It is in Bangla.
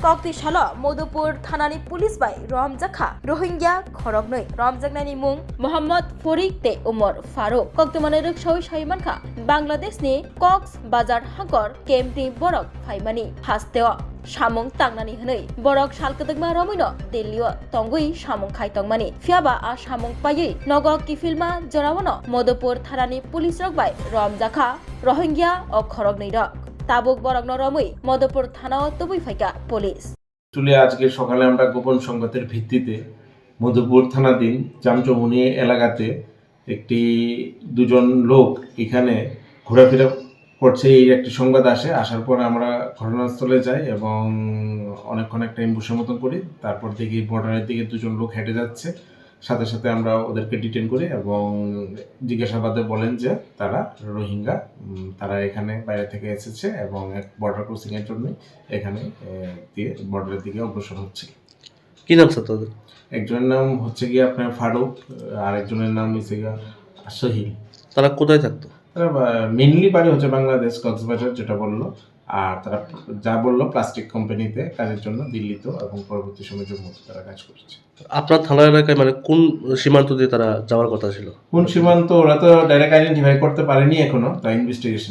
कक्तिशाल मधुपुर थानानि पुलिस बाय रमजाखा रोहिंग्या खरगनै रमजाकनानि मुं मोहम्मद फरिक ते उमर फारुक कक्तमाने रक्सावै साइमानखा बांलादेशनि कक्स बाजार हांकर केम्पनि बरक फाइमानि हास्तेव सामुं तांनानि हनै बरक सालकदगमा रमिनो दिल्लीओ तंगुई सामुं खायतंमानि फियाबा आ सामुं पायै नग किफिलमा जरावनो मधुपुर थानानि पुलिस रकबाय रमजाखा रोहिंग्या ओ खरगनै रक ताबुक बरक नरमै मधुपुर थानाओ तुबुई फाइका पुलिस চলে আজকে সকালে আমরা গোপন সংবাদের ভিত্তিতে মধুপুর থানাধীন জামচৌমুনি এলাকাতে দুজন লোক এখানে ঘোরাফেরা করছে এই একটি সংবাদ আসার পর আমরা ঘটনাস্থলে যাই এবং অনেকক্ষণ একটা এম্বুশের মতন করি। তারপর দেখি বর্ডারের দিকে দুজন লোক হেঁটে যাচ্ছে, সাথে সাথে আমরা ওদেরকে ডিটেন করি এবং জিজ্ঞাসাবাদে বলেন যে তারা রোহিঙ্গা, তারা এখানে বাইরে থেকে এসেছে এবং এক বর্ডার ক্রসিংয়ের জন্য এখানে দিয়ে বর্ডারের দিকে অগ্রসর হচ্ছে। কি নাম স্যার তাদের? একজনের নাম হচ্ছে গিয়ে আপনার ফারুক, আর একজনের নাম হচ্ছে গিয়ে সহিল। তারা কোথায় থাকতো? তারা মেনলি বাড়ি হচ্ছে বাংলাদেশ কক্সবাজার যেটা বললো, আর তারা যা বললো প্লাস্টিক কোম্পানিতে কাজের জন্য দিল্লিতে এবং পরবর্তী সময় জম্মুতে তারা কাজ করছে। আপনার থানা এলাকায় মানে কোন সীমান্ত দিয়ে তারা যাওয়ার কথা ছিল? কোন সীমান্ত ওরা তো ডাইরেক্ট আইডেন্টিফাই করতে পারেনি এখনো, তাই ইনভেস্টিগেশন